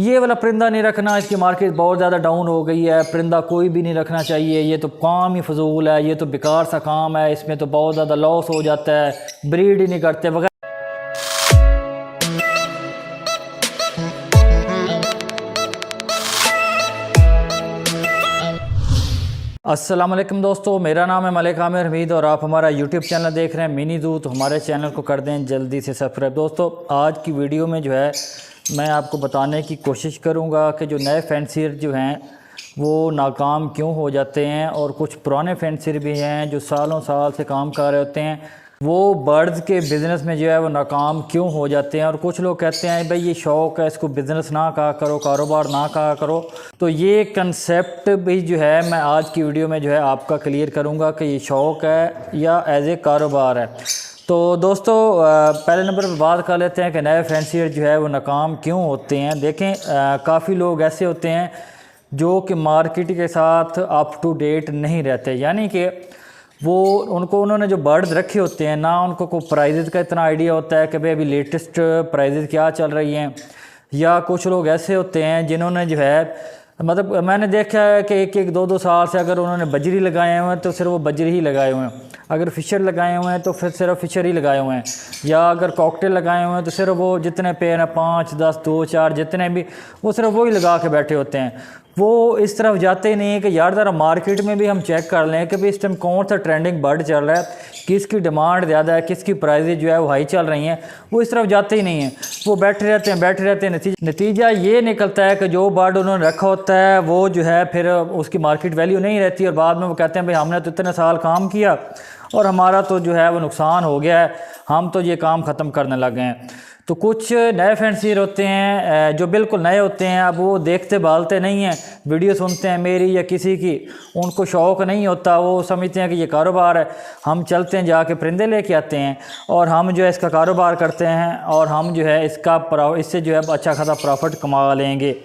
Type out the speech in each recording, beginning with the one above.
ये वाला परिंदा नहीं रखना, इसकी मार्केट बहुत ज़्यादा डाउन हो गई है, परिंदा कोई भी नहीं रखना चाहिए, ये तो काम ही फजूल है, ये तो बेकार सा काम है, इसमें तो बहुत ज़्यादा लॉस हो जाता है, ब्रीड ही नहीं करते वगैरह। अस्सलाम वालेकुम दोस्तों, मेरा नाम है मलिक आमिर हमीद और आप हमारा यूट्यूब चैनल देख रहे हैं मिनी ज़ू। तो हमारे चैनल को कर दें जल्दी से सब्सक्राइब। दोस्तों आज की वीडियो में जो है मैं आपको बताने की कोशिश करूंगा कि जो नए फैंसियर जो हैं वो नाकाम क्यों हो जाते हैं, और कुछ पुराने फैंसियर भी हैं जो सालों साल से काम कर रहे होते हैं, वो बर्ड्स के बिज़नेस में जो है वो नाकाम क्यों हो जाते हैं। और कुछ लोग कहते हैं भाई ये शौक़ है, इसको बिज़नेस ना कहा करो, कारोबार ना कहा करो। तो ये कंसेप्ट भी जो है मैं आज की वीडियो में जो है आपका क्लियर करूँगा कि ये शौक़ है या एज ए कारोबार है। तो दोस्तों पहले नंबर पर बात कर लेते हैं कि नए फैंसियर जो है वो नाकाम क्यों होते हैं। देखें काफ़ी लोग ऐसे होते हैं जो कि मार्केट के साथ अप टू डेट नहीं रहते, यानी कि वो उन्होंने जो बर्ड्स रखे होते हैं ना, उनको कोई प्राइजेज़ का इतना आइडिया होता है कि भाई अभी लेटेस्ट प्राइजेज़ क्या चल रही हैं। या कुछ लोग ऐसे होते हैं जिन्होंने जो है मतलब मैंने देखा है कि एक एक दो दो साल से अगर उन्होंने बजरी लगाए हुए हैं तो सिर्फ वो बजरी ही लगाए हुए हैं, अगर फ़िशर लगाए हुए हैं तो फिर सिर्फ फ़िशर ही लगाए हुए हैं, या अगर कॉकटेल लगाए हुए हैं तो सिर्फ वो जितने पेड़ हैं 5, 10, 2, 4 जितने भी, वो सिर्फ वो ही लगा के बैठे होते हैं। वो इस तरफ जाते ही नहीं है कि यार ज़रा मार्केट में भी हम चेक कर लें कि भाई इस टाइम कौन सा ट्रेंडिंग बर्ड चल रहा है, किसकी डिमांड ज़्यादा है, किसकी प्राइजेज जो है वो हाई चल रही हैं। वो इस तरफ जाते ही नहीं हैं, वो बैठे रहते हैं। नतीजा ये निकलता है कि जो बर्ड उन्होंने रखा होता है वो जो है फिर उसकी मार्केट वैल्यू नहीं रहती, और बाद में वो कहते हैं भाई हमने तो इतने साल काम किया और हमारा तो जो है वो नुकसान हो गया है, हम तो ये काम ख़त्म करने लगे हैं। तो कुछ नए फैंसियर होते हैं जो बिल्कुल नए होते हैं, अब वो देखते भालते नहीं हैं, वीडियो सुनते हैं मेरी या किसी की, उनको शौक़ नहीं होता, वो समझते हैं कि ये कारोबार है, हम चलते हैं जाके परिंदे लेके आते हैं और हम जो है इसका कारोबार करते हैं और हम जो है इससे जो है अच्छा खासा प्रॉफिट कमा लेंगे।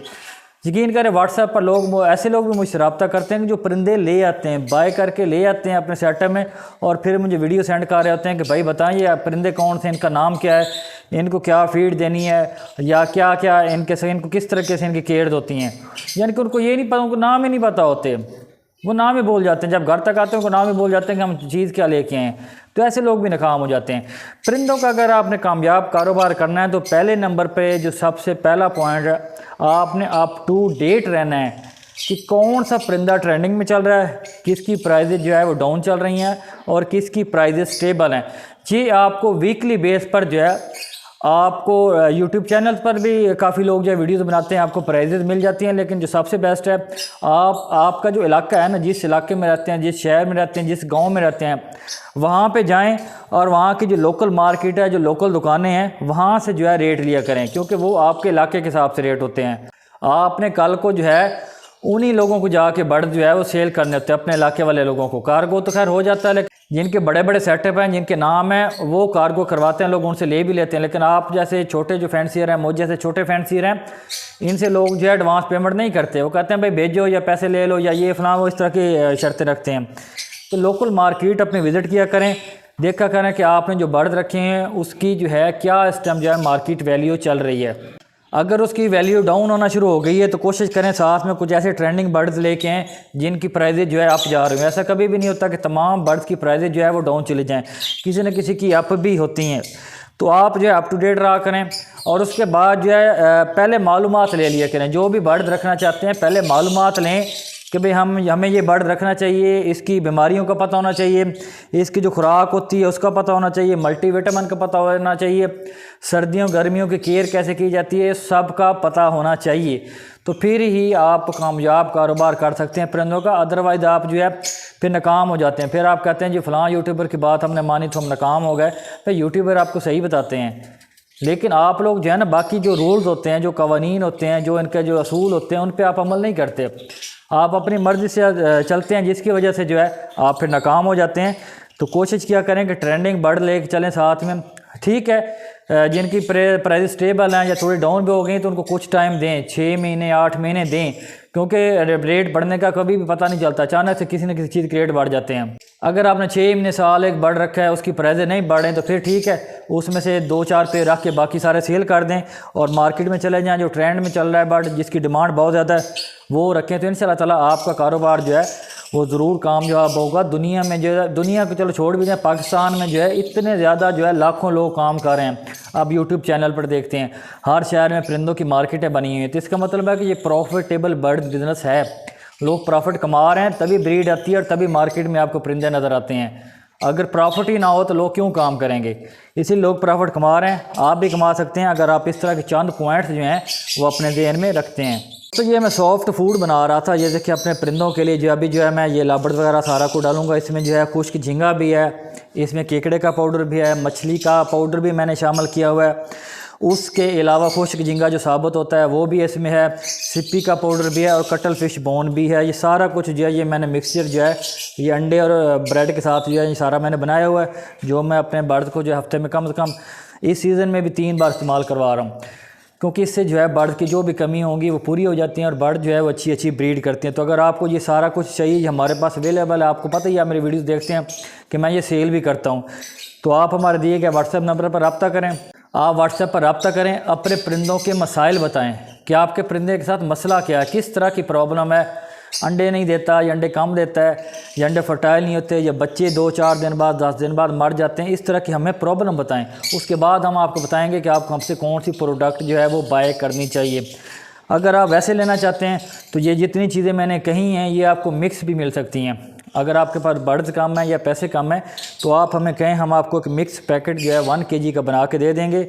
यकीन करें व्हाट्सएप पर लोग ऐसे लोग भी मुझसे रब्ता करते हैं कि जो परिंदे ले आते हैं, बाय करके ले आते हैं अपने सेटअप में, और फिर मुझे वीडियो सेंड कर रहे होते हैं कि भाई बताएं ये परिंदे कौन से, इनका नाम क्या है, इनको क्या फीड देनी है, या क्या क्या इनको किस तरीके से इनकी केयर होती हैं। यानी कि उनको ये नहीं पता, उनको नाम ही नहीं पता होते, वो नाम ही भूल जाते हैं, जब घर तक आते हैं उनको नाम ही भूल जाते हैं कि हम चीज़ क्या लेके आए हैं। तो ऐसे लोग भी नाकाम हो जाते हैं। परिंदों का अगर आपने कामयाब कारोबार करना है तो पहले नंबर पे जो सबसे पहला पॉइंट है, आपने अप टू डेट रहना है कि कौन सा परिंदा ट्रेंडिंग में चल रहा है, किसकी प्राइजेज जो है वो डाउन चल रही हैं और किसकी प्राइजेज स्टेबल हैं। ये आपको वीकली बेस पर जो है आपको यूट्यूब चैनल पर भी काफ़ी लोग जो है वीडियोज़ बनाते हैं, आपको प्राइजेज़ मिल जाती हैं। लेकिन जो सबसे बेस्ट है आपका जो इलाका है ना, जिस इलाके में रहते हैं, जिस शहर में रहते हैं, जिस गांव में रहते हैं, वहाँ पे जाएं और वहाँ की जो लोकल मार्केट है, जो लोकल दुकानें हैं, वहाँ से जो है रेट लिया करें, क्योंकि वो आपके इलाके के हिसाब से रेट होते हैं। आपने कल को जो है उन्हीं लोगों को जाके बर्ड जो है वो सेल करने होते हैं, अपने इलाके वाले लोगों को। कार्गो तो खैर हो जाता है, लेकिन जिनके बड़े बड़े सेटअप हैं, जिनके नाम हैं, वो कार्गो करवाते हैं, लोग उनसे ले भी लेते हैं। लेकिन आप जैसे छोटे जो फैंसियर हैं, मुझ जैसे छोटे फैंसियर हैं, इनसे लोग जो है एडवांस पेमेंट नहीं करते। वो कहते हैं भाई भेजो या पैसे ले लो या ये फलां, वो इस तरह की शर्तें रखते हैं। तो लोकल मार्केट अपनी विज़िट किया करें, देखा करें कि आपने जो बर्ड रखे हैं उसकी जो है क्या इस टाइम जो है मार्केट वैल्यू चल रही है। अगर उसकी वैल्यू डाउन होना शुरू हो गई है तो कोशिश करें साथ में कुछ ऐसे ट्रेंडिंग बर्ड्स लेके आएँ जिनकी प्राइजेज जो है अप जा रही हैं। ऐसा कभी भी नहीं होता कि तमाम बर्ड्स की प्राइजेज जो है वो डाउन चले जाएं, किसी न किसी की अप भी होती हैं। तो आप जो है अप टू डेट रहा करें, और उसके बाद जो है पहले मालूमात ले लिया करें। जो भी बर्ड रखना चाहते हैं पहले मालूमात लें कि भाई हमें ये बर्ड रखना चाहिए, इसकी बीमारियों का पता होना चाहिए, इसकी जो खुराक होती है उसका पता होना चाहिए, मल्टीविटामिन का पता होना चाहिए, सर्दियों गर्मियों की केयर कैसे की जाती है, सब का पता होना चाहिए। तो फिर ही आप कामयाब कारोबार कर सकते हैं परिंदों का। अदरवाइज़ आप जो है फिर नाकाम हो जाते हैं। फिर आप कहते हैं जी फ़लाँ यूट्यूबर की बात हमने मानी तो हम नाकाम हो गए। फिर यूट्यूबर आपको सही बताते हैं, लेकिन आप लोग जो है ना बाकी जो रूल्स होते हैं, जो कवानीन होते हैं, जो इनके जो असूल होते हैं, उन पर आप अमल नहीं करते। आप अपनी मर्ज़ी से चलते हैं, जिसकी वजह से जो है आप फिर नाकाम हो जाते हैं। तो कोशिश किया करें कि ट्रेंडिंग बर्ड लेके चलें साथ में। ठीक है, जिनकी प्राइस स्टेबल हैं या थोड़ी डाउन भी हो गई तो उनको कुछ टाइम दें, 6 महीने 8 महीने दें, क्योंकि रेट बढ़ने का कभी भी पता नहीं चलता, अचानक से किसी न किसी चीज़ के रेट बढ़ जाते हैं। अगर आपने 6 महीने साल एक बर्ड रखा है, उसकी प्राइजें नहीं बढ़ रहे तो फिर ठीक है, उसमें से 2-4 पे रख के बाकी सारे सेल कर दें और मार्केट में चले जाएं। जो ट्रेंड में चल रहा है बर्ड, जिसकी डिमांड बहुत ज़्यादा है, वो रखें तो इंशाल्लाह ताला आपका कारोबार जो है वो ज़रूर कामयाब होगा। दुनिया में जो है, दुनिया को चलो छोड़ भी दें, पाकिस्तान में जो है इतने ज़्यादा जो है लाखों लोग काम कर रहे हैं। आप यूट्यूब चैनल पर देखते हैं हर शहर में परिंदों की मार्केटें बनी हुई हैं, तो इसका मतलब है कि ये प्रॉफिटेबल बर्ड बिजनेस है। लोग प्रॉफिट कमा रहे हैं तभी ब्रीड आती है और तभी मार्केट में आपको परिंदे नज़र आते हैं। अगर प्रॉफिट ही ना हो तो लोग क्यों काम करेंगे? इसीलिए लोग प्रॉफिट कमा रहे हैं, आप भी कमा सकते हैं अगर आप इस तरह के चंद पॉइंट्स जो हैं वो अपने ज़हन में रखते हैं। तो ये मैं सॉफ्ट फूड बना रहा था, ये देखिए अपने परिंदों के लिए। जो अभी जो है मैं ये लाबड़ वगैरह सारा को डालूंगा। इसमें जो है खुश्क झींगा भी है, इसमें केकड़े का पाउडर भी है, मछली का पाउडर भी मैंने शामिल किया हुआ है। उसके अलावा खुश्क झींगा जो साबुत होता है वो भी इसमें है, सिप्पी का पाउडर भी है और कटल फिश बोन भी है। ये सारा कुछ जो है ये मैंने मिक्सचर जो है ये अंडे और ब्रेड के साथ जो है ये सारा मैंने बनाया हुआ है, जो मैं अपने बर्ड को जो है हफ्ते में कम से कम इस सीज़न में भी 3 बार इस्तेमाल करवा रहा हूँ, क्योंकि इससे जो है बर्ड की जो भी कमी होंगी वो पूरी हो जाती हैं और बर्ड जो है वो अच्छी अच्छी ब्रीड करते हैं। तो अगर आपको ये सारा कुछ चाहिए, हमारे पास अवेलेबल है। आपको पता ही है, आप मेरी वीडियोस देखते हैं कि मैं ये सेल भी करता हूँ। तो आप हमारे दिए गए व्हाट्सएप नंबर पर रब्ता करें, आप व्हाट्सएप पर रब्ता करें, अपने परिंदों के मसाइल बताएं कि आपके परिंदे के साथ मसला क्या है, किस तरह की प्रॉब्लम है। अंडे नहीं देता या अंडे कम देता है या अंडे फर्टाइल नहीं होते या बच्चे 2-4 दिन बाद 10 दिन बाद मर जाते हैं, इस तरह की हमें प्रॉब्लम बताएं। उसके बाद हम आपको बताएंगे कि आपको हमसे कौन सी प्रोडक्ट जो है वो बाय करनी चाहिए। अगर आप वैसे लेना चाहते हैं तो ये जितनी चीज़ें मैंने कही हैं ये आपको मिक्स भी मिल सकती हैं। अगर आपके पास बर्ड्स कम है या पैसे कम है तो आप हमें कहें, हम आपको एक मिक्स पैकेट जो है 1 kg का बना के दे देंगे।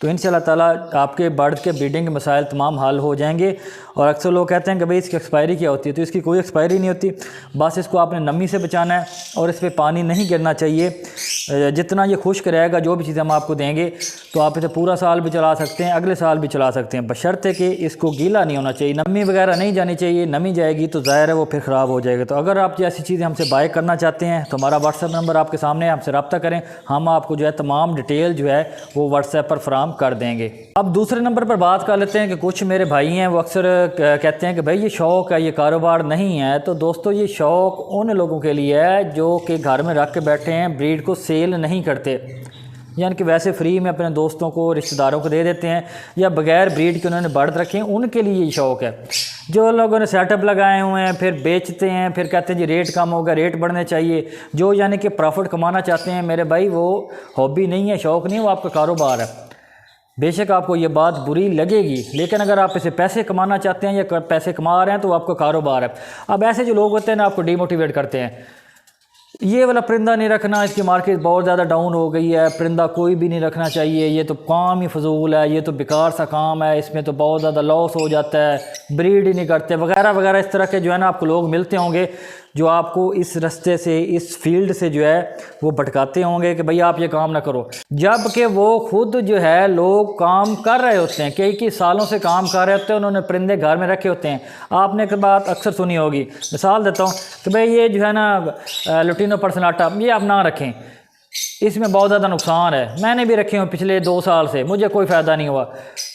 तो इंशाल्लाह ताला आपके बर्ड के ब्रीडिंग के मसाइल तमाम हल हो जाएंगे। और अक्सर लोग कहते हैं कि भाई इसकी एक्सपायरी क्या होती है, तो इसकी कोई एक्सपायरी नहीं होती। बस इसको आपने नमी से बचाना है और इस पर पानी नहीं गिरना चाहिए। जितना ये खुश्क रहेगा जो भी चीज़ें हम आपको देंगे तो आप इसे पूरा साल भी चला सकते हैं, अगले साल भी चला सकते हैं, बशर्ते कि इसको गीला नहीं होना चाहिए, नमी वगैरह नहीं जानी चाहिए। नमी जाएगी तो ज़ाहिर है वो फिर ख़राब हो जाएगा। तो अगर आप ऐसी चीज़ें हमसे बाय करना चाहते हैं तो हमारा व्हाट्सएप नंबर आपके सामने है, हमसे रब्ता करें, हम आपको जो है तमाम डिटेल जो है वो व्हाट्सएप पर फराहम कर देंगे। अब दूसरे नंबर पर बात कर लेते हैं कि कुछ मेरे भाई हैं वो अक्सर कहते हैं कि भाई ये शौक़ है, ये कारोबार नहीं है। तो दोस्तों ये शौक़ उन लोगों के लिए है जो कि घर में रख के बैठे हैं, ब्रीड को सेल नहीं करते, यानी कि वैसे फ्री में अपने दोस्तों को रिश्तेदारों को दे देते हैं या बगैर ब्रीड के उन्होंने बर्ड रखे हैं, उनके लिए ये शौक़ है। जो लोगों ने सेटअप लगाए हुए हैं फिर बेचते हैं, फिर कहते हैं जी रेट कम होगा, रेट बढ़ने चाहिए, जो यानी कि प्रॉफिट कमाना चाहते हैं मेरे भाई, वो हॉबी नहीं है, शौक़ नहीं है, वो आपका कारोबार है। बेशक आपको ये बात बुरी लगेगी, लेकिन अगर आप इसे पैसे कमाना चाहते हैं या पैसे कमा रहे हैं तो आपका कारोबार है। अब ऐसे जो लोग होते हैं ना आपको डिमोटिवेट करते हैं, ये वाला परिंदा नहीं रखना, इसकी मार्केट बहुत ज़्यादा डाउन हो गई है, परिंदा कोई भी नहीं रखना चाहिए, ये तो काम ही फजूल है, ये तो बेकार सा काम है, इसमें तो बहुत ज़्यादा लॉस हो जाता है, ब्रीड ही नहीं करते वगैरह वगैरह। इस तरह के जो है ना आपको लोग मिलते होंगे जो आपको इस रास्ते से, इस फील्ड से जो है वो भटकाते होंगे कि भाई आप ये काम ना करो, जबकि वो खुद जो है लोग काम कर रहे होते हैं, कई सालों से काम कर रहे होते हैं, उन्होंने परिंदे घर में रखे होते हैं। आपने एक बात अक्सर सुनी होगी, मिसाल देता हूँ कि भाई ये जो है ना लुटिनो पर्सनाटा, ये आप ना रखें, इसमें बहुत ज़्यादा नुकसान है। मैंने भी रखे हुए पिछले 2 साल से, मुझे कोई फ़ायदा नहीं हुआ।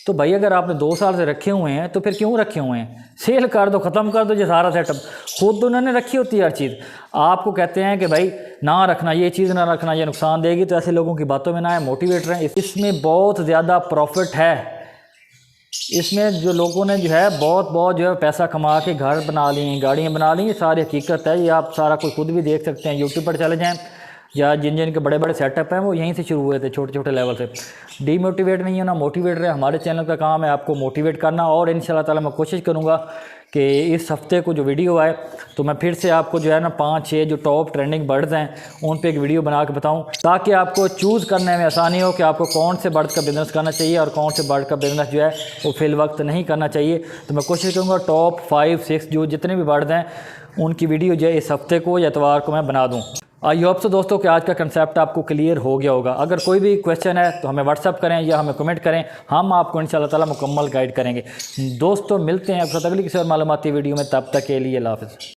तो भाई अगर आपने 2 साल से रखे हुए हैं तो फिर क्यों रखे हुए हैं? सेल कर दो, ख़त्म कर दो ये सारा सेटअप। खुद उन्होंने रखी होती है हर चीज़, आपको कहते हैं कि भाई ना रखना, ये चीज़ ना रखना, ये नुकसान देगी। तो ऐसे लोगों की बातों में ना है, मोटिवेट रहें। इसमें बहुत ज़्यादा प्रॉफिट है। इसमें जो लोगों ने जो है बहुत जो है पैसा कमा के घर बना ली, गाड़ियाँ बना ली, ये सारी हकीकत है। ये आप सारा कुछ खुद भी देख सकते हैं, यूट्यूब पर चले जाएँ, या जिन जिन के बड़े बड़े सेटअप हैं वो यहीं से शुरू हुए थे, छोटे छोटे लेवल से। डीमोटिवेट नहीं होना, मोटिवेट रहे। हमारे चैनल का काम है आपको मोटिवेट करना, और इंशाल्लाह ताला मैं कोशिश करूँगा कि इस हफ्ते को जो वीडियो आए तो मैं फिर से आपको जो है ना 5-6 जो टॉप ट्रेंडिंग बर्ड्स हैं उन पे एक वीडियो बना के बताऊं, ताकि आपको चूज़ करने में आसानी हो कि आपको कौन से बर्ड का बिज़नेस करना चाहिए और कौन से बर्ड का बिज़नेस जो है वो फिल वक्त नहीं करना चाहिए। तो मैं कोशिश करूँगा टॉप 5-6 जो जितने भी बर्ड्स हैं उनकी वीडियो जो है इस हफ्ते को या इतवार को मैं बना दूँ। आई होप सो दोस्तों कि आज का कंसेप्ट आपको क्लियर हो गया होगा। अगर कोई भी क्वेश्चन है तो हमें व्हाट्सअप करें या हमें कमेंट करें, हम आपको इंशाल्लाह ताला मुकम्मल गाइड करेंगे। दोस्तों मिलते हैं आपके साथ अगली किसी और मालूमाती वीडियो में, तब तक के लिए अल्लाह हाफ़िज़।